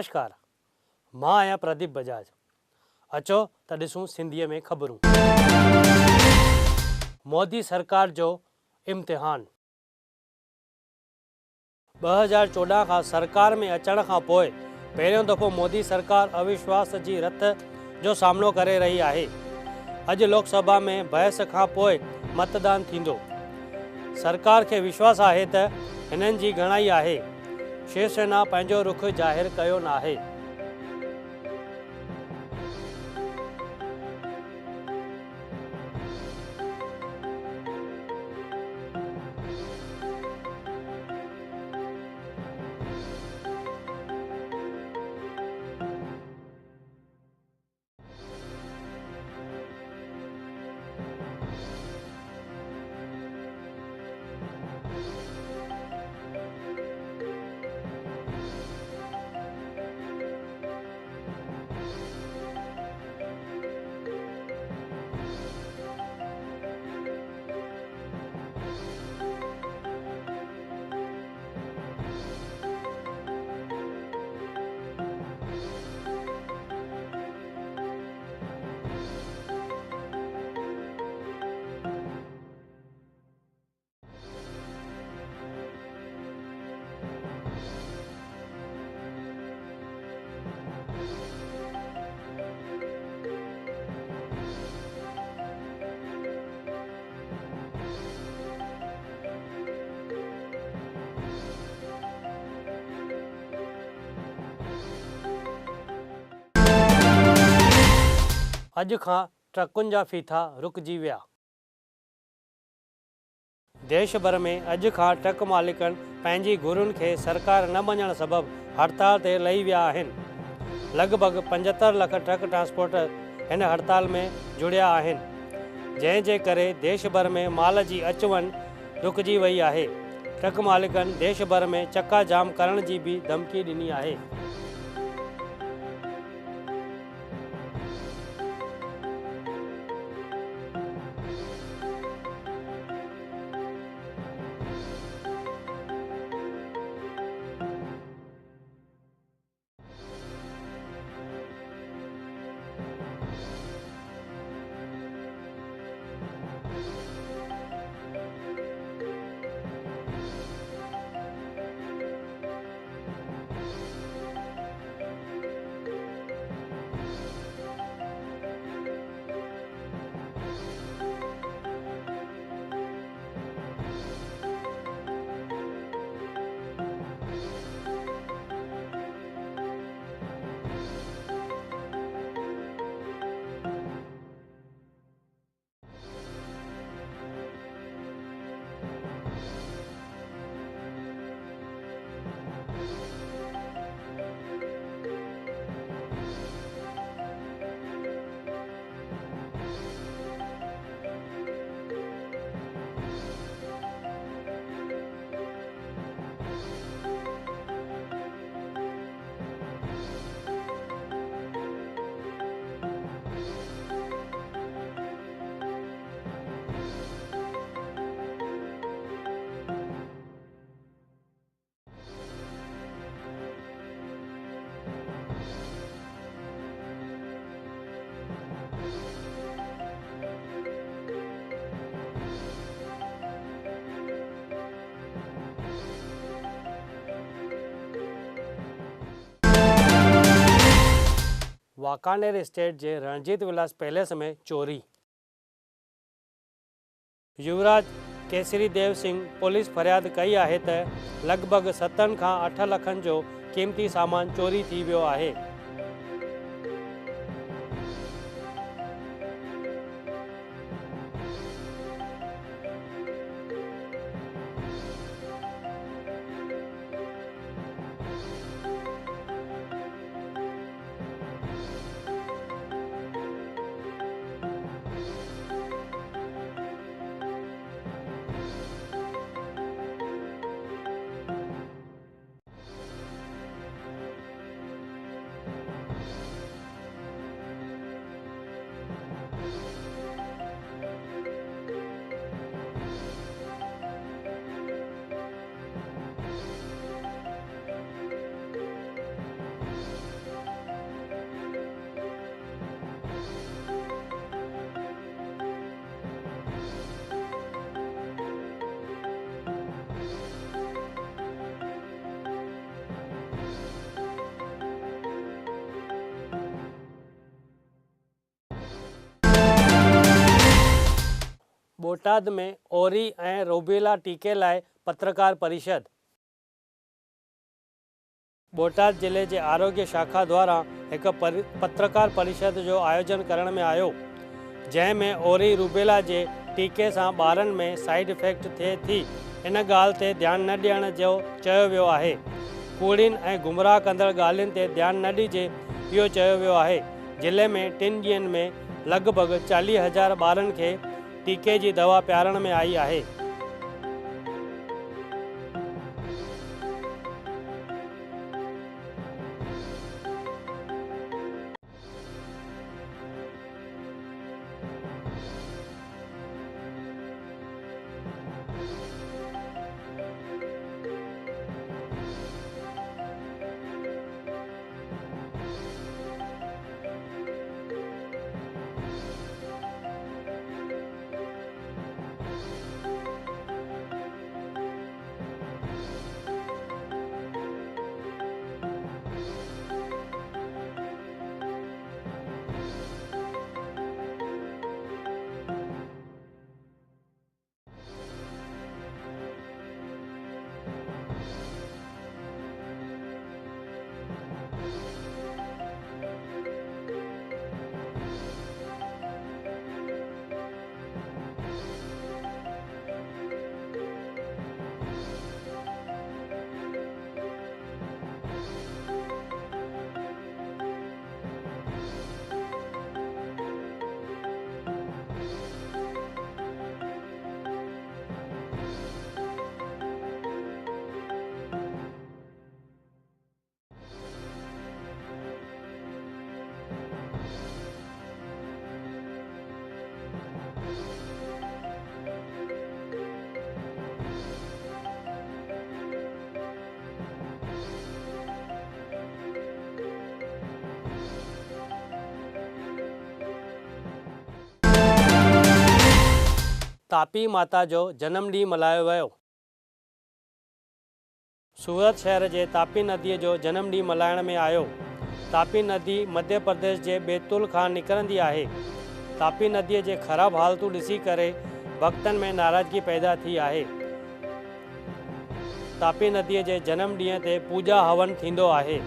नमस्कार, मां आहियां प्रदीप बजाज। अचो त ॾिसूं सिंधीअ में ख़बरूं। मोदी सरकार जो इम्तिहान। 2014 खां सरकार में अचण खां पोइ पहिरियों दफ़ो मोदी सरकार अविश्वास जी रथ जो सामनो करे रही आहे। अॼु लोकसभा में बहस खां पोइ मतदान थींदो। सरकार खे विश्वास आहे त हिननि जी घणाई आहे। शिवसेना पंहिंजो रुख ज़ाहिर कयो नाहे। अॼु खां ट्रकुनि जा फीथा रुकिजी विया। देश भर में अॼु खां ट्रक मालिकनि पंहिंजी घुरुनि खे सरकार न मञण सबबि हड़ताल ते लही विया आहिनि। लॻभॻि 75 लख ट्रक ट्रांसपोर्टर हिन हड़ताल में जुड़िया आहिनि, जंहिंजे करे देश भर में माल जी अचु वञु रुकिजी वई आहे। ट्रक मालिकनि देश भर में चक्का जाम करण जी बि धमकी ॾिनी आहे। वाकानेर स्टेट जे रणजीत विलास पैलेस में चोरी। युवराज केसरी देव सिंह पुलिस फरियाद कई आहे त लॻभॻि 7 खां 8 लखनि जो क़ीमती सामान चोरी थी वियो आहे। बोटाद में ओरी ऐं रूबेला टीके लाइ पत्रकार परिषद। बोटाद जिले के आरोग्य शाखा द्वारा एक पत्रकार परिषद जो आयोजन करण में आयो, जैमें ओरी रूबेला के टीके से ॿारनि में साइड इफेक्ट थे थी इन गाल ते ध्यान न ॾियण जो चयो वियो आहे। कूड़िन ऐं गुमराह कंदड़ ॻाल्हियुनि ते ध्यान न ॾिजे इहो चयो वियो आहे। जिले में 3 ॾींहंनि में लगभग 40,000 ॿारनि खे टीके की दवा पियारण में आई है। तापी माता जो जन्म ॾींहुं मल्हायो वियो। सूरत शहर के तापी नदी जो जन्म ॾींहुं मल्हाइण में आयो। तापी नदी मध्य प्रदेश के बैतूल खां निकरंदी आहे। तापी नदी के खराब हालतूं ॾिसी करे भक्तन में नाराज़गी पैदा थी आहे। तापी नदी के जन्म ॾींहं ते पूजा हवन थींदो आहे।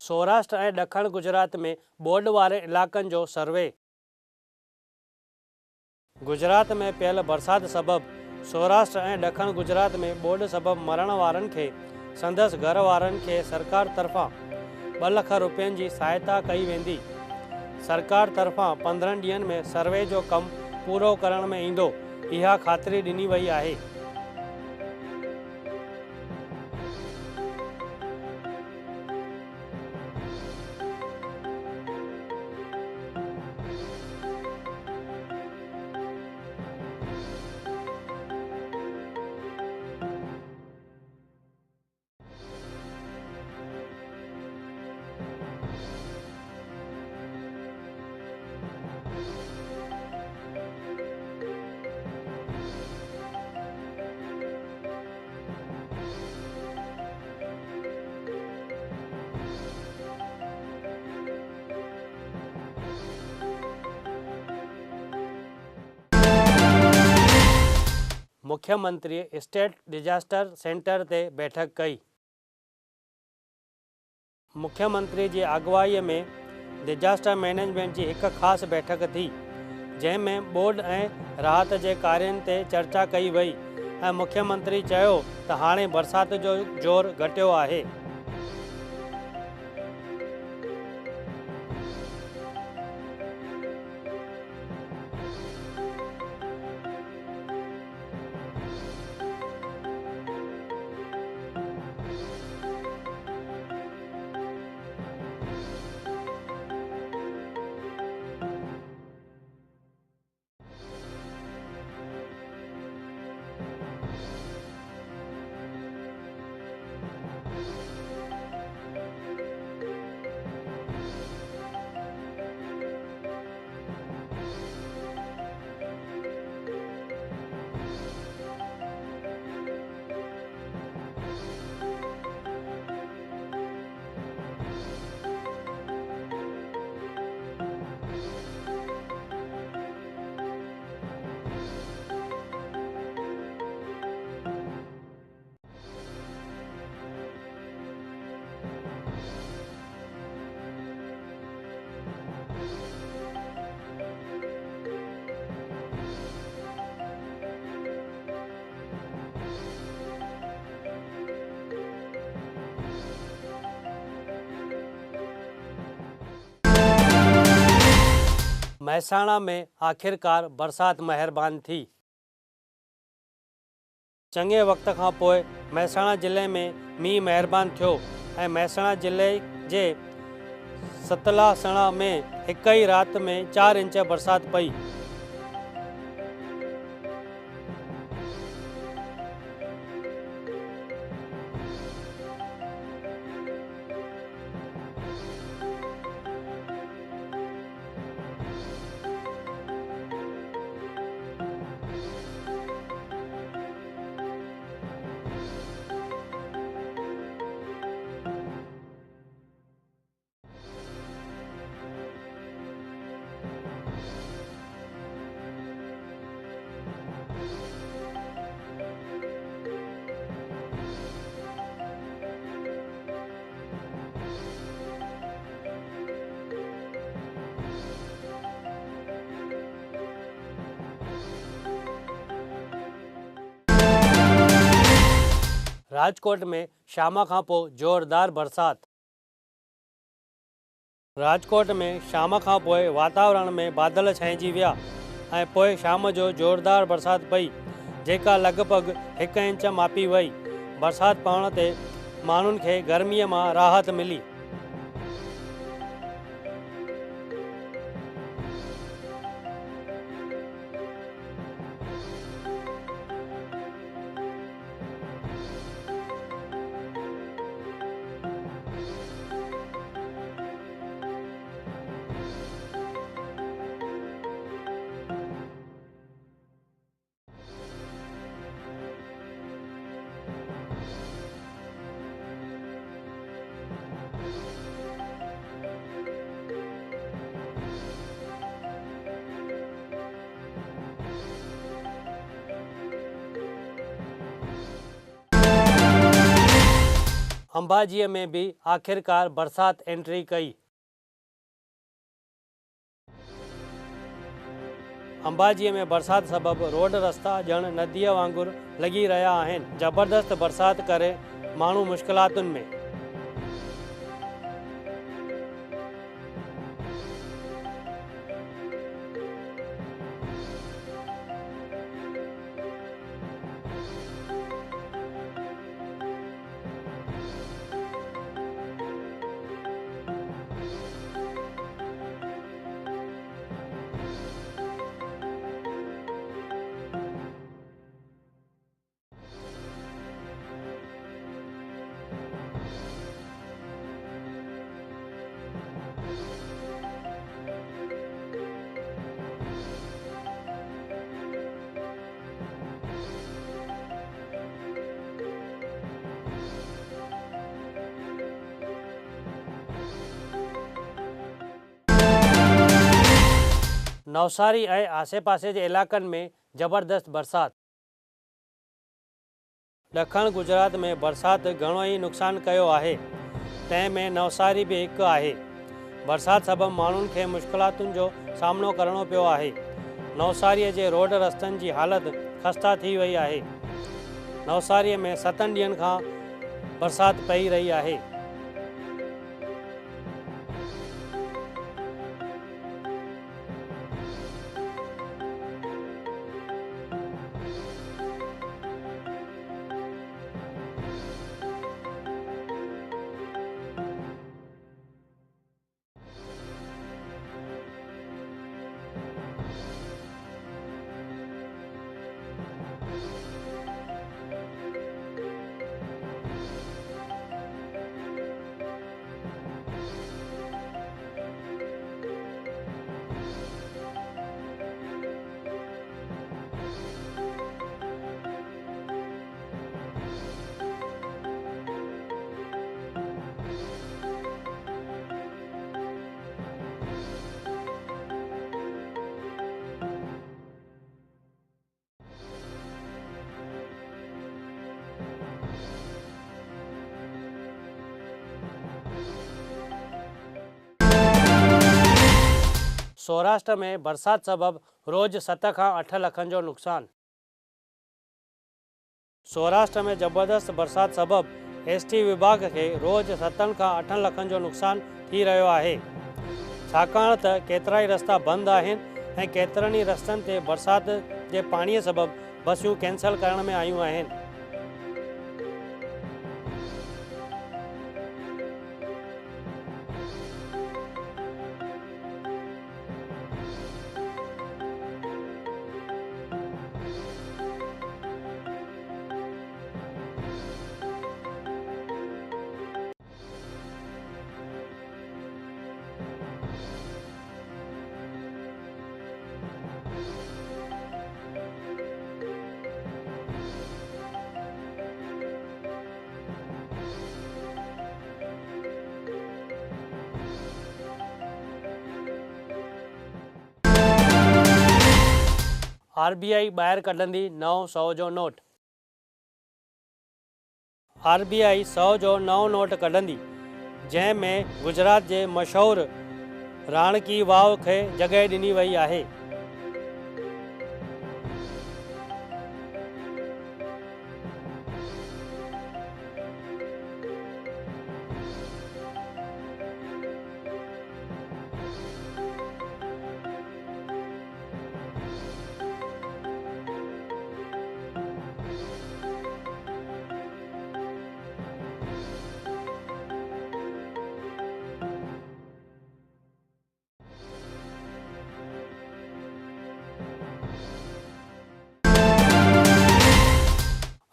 सौराष्ट्र और दखण गुजरात में बोर्ड वाले इलाकन जो सर्वे। गुजरात में पहल बरसात सबब सौराष्ट्र और दखण गुजरात में बोर्ड सबब मरण वारन के संदस घर वारन के सरकार तरफा 2 लाख रुपयन की सहायता कई वेंदी। सरकार तरफ़ां 15 ॾींहनि में सर्वे जो कमु पूरो करण में ईंदो, इहा ख़ातिरी ॾिनी वई आहे। मुख्यमंत्री स्टेट डिजास्टर सेंटर ते बैठक कई। मुख्यमंत्री जी अगवाईअ में डिजास्टर मैनेजमेंट जी हिकु ख़ासि बैठक थी, जंहिंमें ॿोॾ ऐं राहत जे कार्यनि ते चर्चा कई वई ऐं मुख्यमंत्री चयो त हाणे बरसाति जो ज़ोर घटियो आहे। महसाणा में आख़िरकार बरसाति महिरबान थी। चङे वक़्त खां पोइ महसाणा ज़िले में मींहुं महिरबान थियो ऐं महसाणा ज़िले जे सतलासणा में हिक ई राति में 4 इंच बरसाति पई। राजकोट में शाम खां पोइ ज़ोरदार बरसाति। राजकोट में शाम खां पोइ वातावरण में बादल छांइजी विया ऐं पोइ शाम जो ज़ोरदार बरसाति पई, जेका लॻभॻि 1 इंच मापी वई। बरसाति पवण ते माण्हुनि खे गर्मीअ मां राहत मिली। अंबाजीअ में भी आख़िरकार बरसाति एंट्री कई। अंबाजीअ में बरसाति सबबि रोड रस्ता ॼण नदीअ वांगुरु लॻी रहिया आहिनि। ज़बरदस्त बरसाति करे माण्हू मुश्किलातुनि में। नवसारी ऐं आसे पासे जे इलाइक़नि में ज़बरदस्त बरसाति। ॾखण गुजरात में बरसाति घणो ई नुक़सानु कयो आहे, तंहिं में नवसारी बि हिकु आहे। बरसाति सबबु माण्हुनि खे मुश्किलातुनि जो सामनो करणो पियो आहे। नवसारीअ जे रोड रस्तनि जी हालति ख़स्ता थी वई आहे। नवसारीअ में 7 ॾींहंनि खां बरसाति पई रही आहे। सौराष्ट्र में बरसाति सबबु रोज़ 7 खां 8 लखनि जो नुक़सानु। सौराष्ट्र में ज़बरदस्त बरसाति सबबु एसटी विभाग खे रोज़ 7 खां 8 लखनि जो नुक़सानु थी रहियो आहे, छाकाणि त केतिरा ई रस्ता बंदि आहिनि ऐं केतिरनि ई रस्तनि ते बरसाति जे पाणीअ सबबु बसियूं कैंसल करण में आयूं आहिनि। RBI ॿाहिरि कढंदी 900 जो नोट। RBI 100 जो नओं नोट कढंदी, जंहिं में गुजरात जे मशहूरु राणकी वाव खे जॻह ॾिनी वई आहे।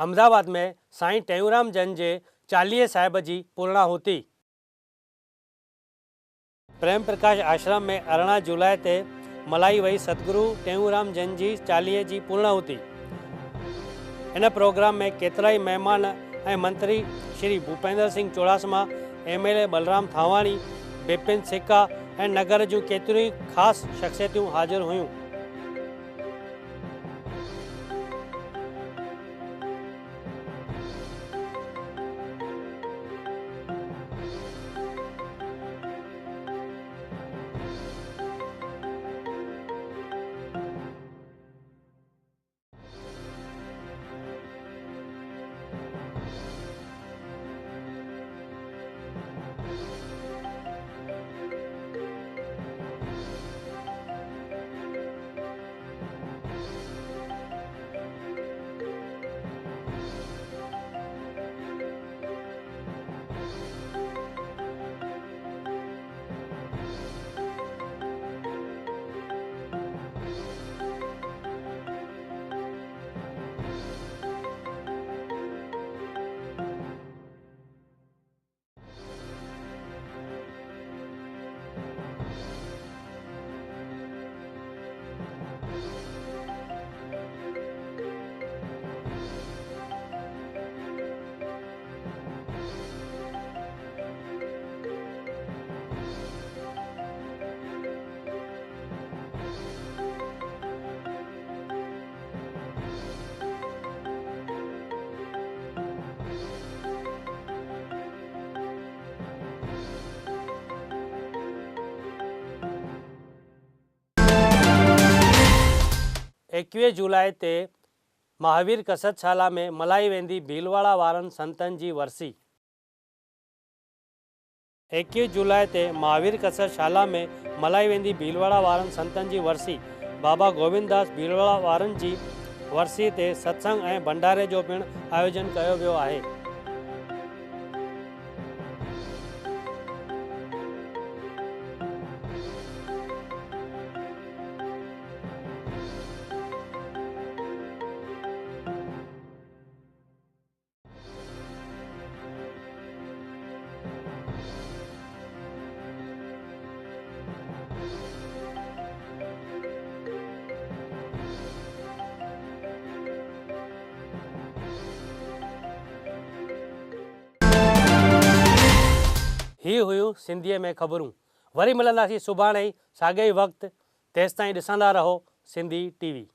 अहमदाबाद में साईं टेऊंराम जन जे 40 साहिब जी पूर्णाहुति। प्रेम प्रकाश आश्रम में 18 जुलाई ते मल्हाई वई सतगुरु टेऊंराम जन जी 40 जी पूर्णाहुति। इन प्रोग्राम में केतिरा ई महिमान ऐं मंत्री श्री भूपेंद्र सिंह चुड़ासमा, MLA बलराम थावाणी, बिपिन सिक्का ऐं नगर जूं केतिरियूं ई ख़ासि शख़्सियतूं हाज़िर हुयूं। 21 जुलाई ते महावीर कसरतशाला में मल्हाई वेंदी भीलवाड़ा वारनि संतनि जी वरसी। 21 जुलाई ते महावीर कसरतशाला में मल्हाई वेंदी भीलवाड़ा वारनि संतनि जी वरसी। बाबा गोविंददास भीलवाड़ा वारनि जी वरसी ते सत्संग ऐं भंडारे जो पिणु आयोजन कयो वियो आहे। ही हुयूं सिंधीअ में ख़बरूं। वरी मिलंदासीं सुभाणे ई साॻे ई वक़्तु। तेसिताईं ॾिसंदा रहो सिंधी TV।